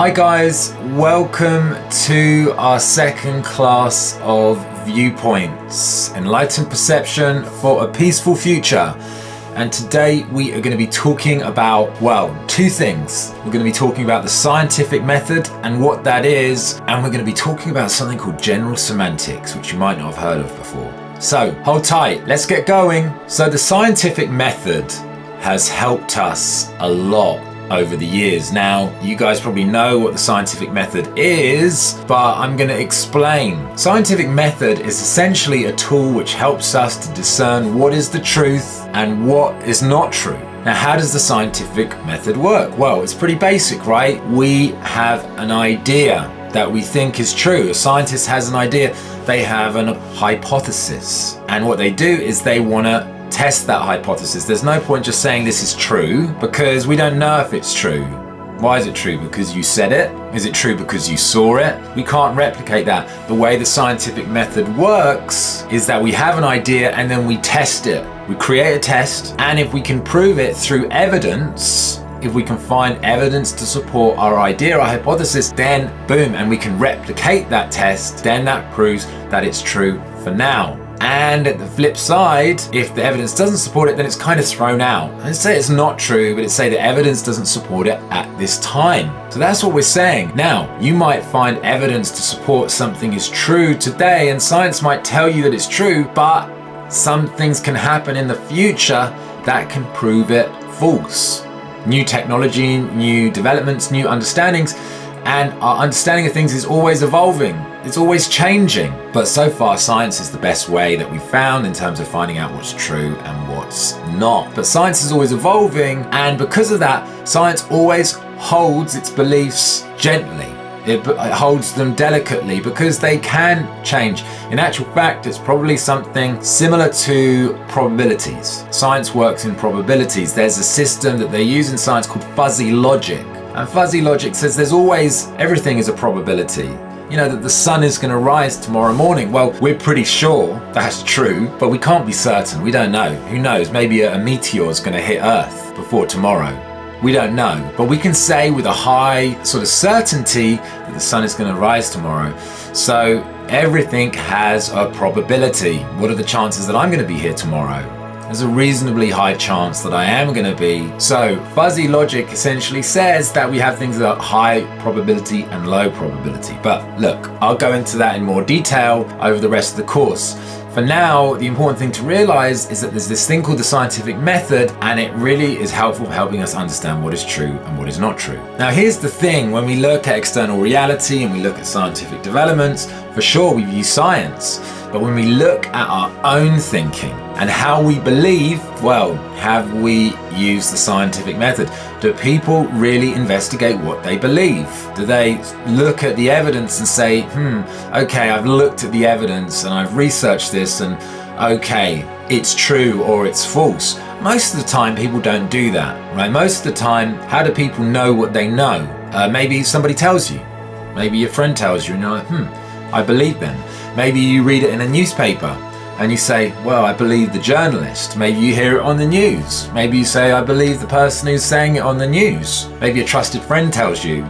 Hi guys, welcome to our second class of Viewpoints, Enlightened Perception for a Peaceful Future. And today we are going to be talking about, well, two things. We're going to be talking about the scientific method and what that is, and we're going to be talking about something called general semantics, which you might not have heard of before. So hold tight, let's get going. So the scientific method has helped us a lot over the years. Now, you guys probably know what the scientific method is, but I'm going to explain. Scientific method is essentially a tool which helps us to discern what is the truth and what is not true. Now, how does the scientific method work? Well, it's pretty basic, right? We have an idea that we think is true. A scientist has an idea. They have a hypothesis. And what they do is they want to test that hypothesis. There's no point just saying this is true because we don't know if it's true. Why is it true? Because you said it? Is it true because you saw it? We can't replicate that. The way the scientific method works is that we have an idea and then we test it. We create a test, and if we can prove it through evidence, if we can find evidence to support our idea, our hypothesis, then boom, and we can replicate that test, then that proves that it's true for now. And at the flip side, if the evidence doesn't support it, then it's kind of thrown out. Let's say it's not true, but let's say the evidence doesn't support it at this time. So that's what we're saying. Now, you might find evidence to support something is true today, and science might tell you that it's true, but some things can happen in the future that can prove it false. New technology, new developments, new understandings, and our understanding of things is always evolving. It's always changing. But so far, science is the best way that we've found in terms of finding out what's true and what's not. But science is always evolving, and because of that, science always holds its beliefs gently. It holds them delicately because they can change. In actual fact, it's probably something similar to probabilities. Science works in probabilities. There's a system that they use in science called fuzzy logic. And fuzzy logic says everything is a probability. You know, that the sun is going to rise tomorrow morning. Well, we're pretty sure that's true, but we can't be certain. We don't know. Who knows? Maybe a meteor is going to hit Earth before tomorrow. We don't know. But we can say with a high sort of certainty that the sun is going to rise tomorrow. So everything has a probability. What are the chances that I'm going to be here tomorrow? There's a reasonably high chance that I am going to be. So fuzzy logic essentially says that we have things that are high probability and low probability. But look, I'll go into that in more detail over the rest of the course. For now, the important thing to realize is that there's this thing called the scientific method, and it really is helpful for helping us understand what is true and what is not true. Now, here's the thing. When we look at external reality and we look at scientific developments, for sure we use science. But when we look at our own thinking and how we believe, well, have we used the scientific method? Do people really investigate what they believe? Do they look at the evidence and say, okay, I've looked at the evidence and I've researched this and okay, it's true or it's false? Most of the time people don't do that, right? Most of the time, how do people know what they know? Maybe somebody tells you. Maybe your friend tells you and you're like, I believe them. Maybe you read it in a newspaper and you say, well, I believe the journalist. Maybe you hear it on the news. Maybe you say, I believe the person who's saying it on the news. Maybe a trusted friend tells you.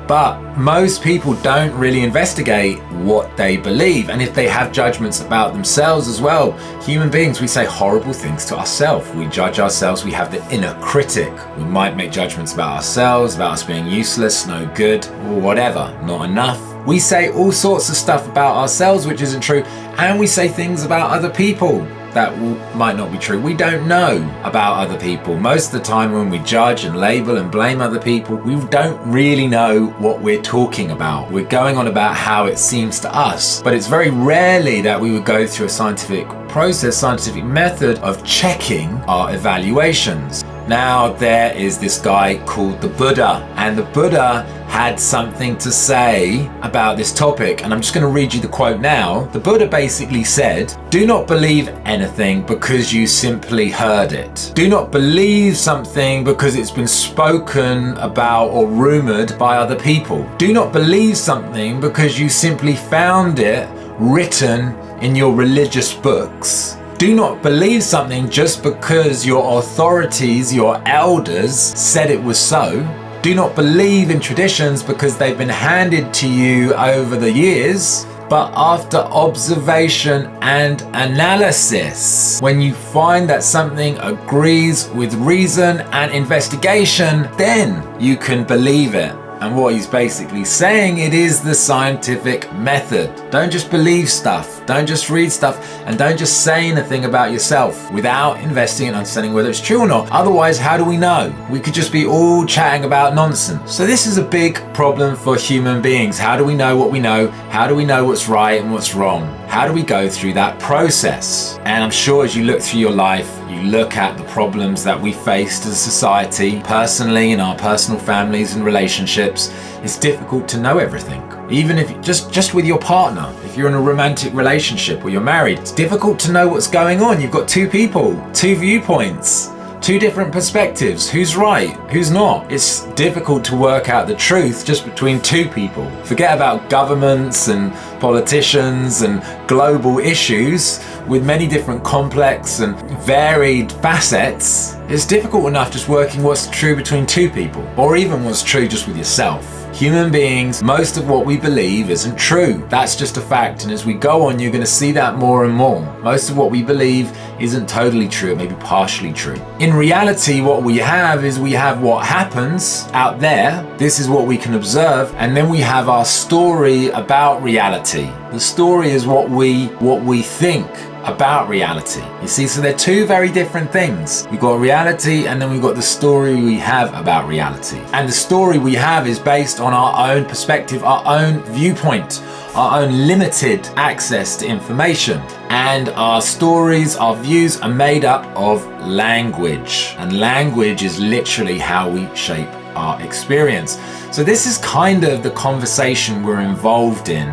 But most people don't really investigate what they believe. And if they have judgments about themselves as well, human beings, we say horrible things to ourselves. We judge ourselves. We have the inner critic. We might make judgments about ourselves, about us being useless, no good, or whatever, not enough. We say all sorts of stuff about ourselves which isn't true, and we say things about other people that might not be true. We don't know about other people. Most of the time when we judge and label and blame other people, we don't really know what we're talking about. We're going on about how it seems to us, but it's very rarely that we would go through a scientific process, scientific method of checking our evaluations. Now, there is this guy called the Buddha, and the Buddha had something to say about this topic, and I'm just going to read you the quote now. The Buddha basically said, do not believe anything because you simply heard it. Do not believe something because it's been spoken about or rumored by other people. Do not believe something because you simply found it written in your religious books. Do not believe something just because your authorities, your elders, said it was so. Do not believe in traditions because they've been handed to you over the years, but after observation and analysis. When you find that something agrees with reason and investigation, then you can believe it. And what he's basically saying, it is the scientific method. Don't just believe stuff, don't just read stuff, and don't just say anything about yourself without investing and understanding whether it's true or not. Otherwise, how do we know? We could just be all chatting about nonsense. So this is a big problem for human beings. How do we know what we know? How do we know what's right and what's wrong? How do we go through that process? And I'm sure as you look through your life, you look at the problems that we face as a society, personally in our personal families and relationships, it's difficult to know everything. Even if just with your partner, if you're in a romantic relationship or you're married, it's difficult to know what's going on. You've got two people, two viewpoints, two different perspectives. Who's right? Who's not? It's difficult to work out the truth just between two people. Forget about governments and politicians and global issues with many different complex and varied facets. It's difficult enough just working what's true between two people, or even what's true just with yourself. Human beings, most of what we believe isn't true. That's just a fact, and as we go on, you're going to see that more and more. Most of what we believe isn't totally true, maybe partially true. In reality, what we have is we have what happens out there. This is what we can observe, and then we have our story about reality. The story is what we think about reality. You see, so they're two very different things. We've got reality, and then we've got the story we have about reality. And the story we have is based on our own perspective, our own viewpoint, our own limited access to information. And our stories, our views are made up of language. And language is literally how we shape our experience. So this is kind of the conversation we're involved in,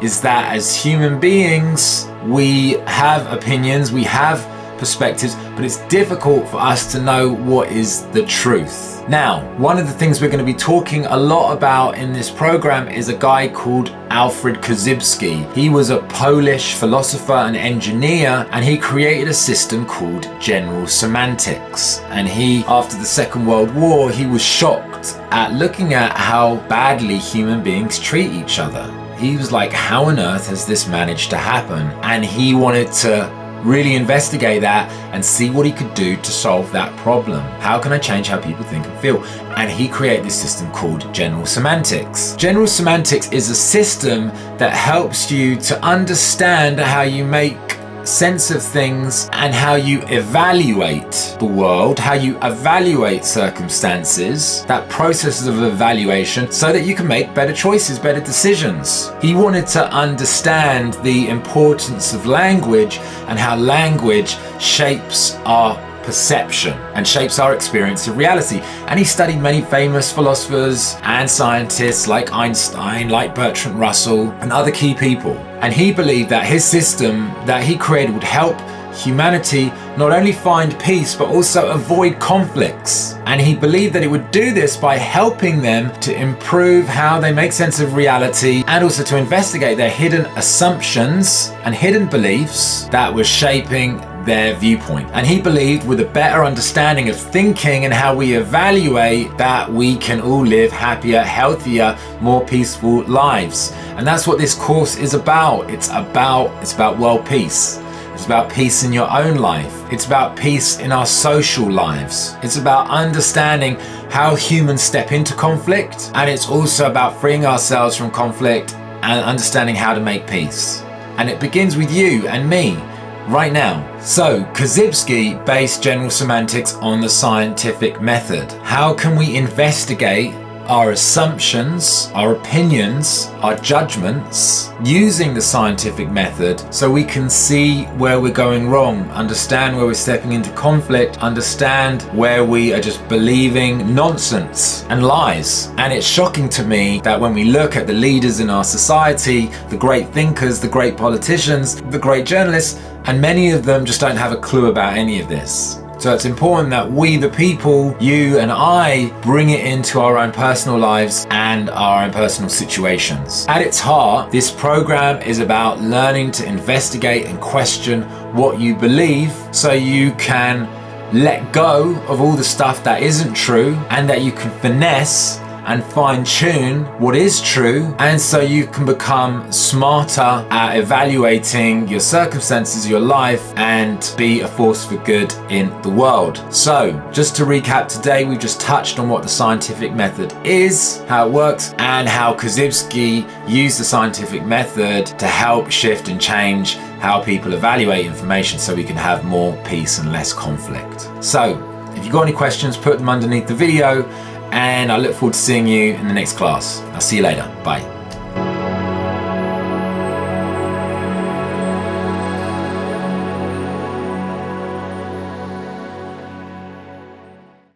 is that as human beings, we have opinions, we have perspectives, but it's difficult for us to know what is the truth. Now, one of the things we're going to be talking a lot about in this program is a guy called Alfred Korzybski. He was a Polish philosopher and engineer, and he created a system called general semantics. And he, after the Second World War, he was shocked at looking at how badly human beings treat each other. He was like, how on earth has this managed to happen? And he wanted to really investigate that and see what he could do to solve that problem. How can I change how people think and feel? And he created this system called general semantics. General semantics is a system that helps you to understand how you make sense of things and how you evaluate the world, how you evaluate circumstances, that process of evaluation, so that you can make better choices, better decisions. He wanted to understand the importance of language and how language shapes our perception and shapes our experience of reality. And he studied many famous philosophers and scientists like Einstein, like Bertrand Russell, and other key people. And he believed that his system that he created would help humanity not only find peace, but also avoid conflicts. And he believed that it would do this by helping them to improve how they make sense of reality, and also to investigate their hidden assumptions and hidden beliefs that were shaping their viewpoint. And he believed with a better understanding of thinking and how we evaluate, that we can all live happier, healthier, more peaceful lives. And that's what this course is about. It's about world peace. It's about peace in your own life. It's about peace in our social lives. It's about understanding how humans step into conflict. And it's also about freeing ourselves from conflict and understanding how to make peace. And it begins with you and me right now. So, Korzybski based general semantics on the scientific method. How can we investigate our assumptions, our opinions, our judgments using the scientific method, so we can see where we're going wrong, understand where we're stepping into conflict, understand where we are just believing nonsense and lies. And it's shocking to me that when we look at the leaders in our society, the great thinkers, the great politicians, the great journalists, and many of them just don't have a clue about any of this. So it's important that we, the people, you and I, bring it into our own personal lives and our own personal situations. At its heart, this program is about learning to investigate and question what you believe, so you can let go of all the stuff that isn't true, and that you can finesse and fine-tune what is true, and so you can become smarter at evaluating your circumstances, your life, and be a force for good in the world. So, just to recap today, we've just touched on what the scientific method is, how it works, and how Korzybski used the scientific method to help shift and change how people evaluate information so we can have more peace and less conflict. So, if you've got any questions, put them underneath the video, and I look forward to seeing you in the next class. I'll see you later. Bye.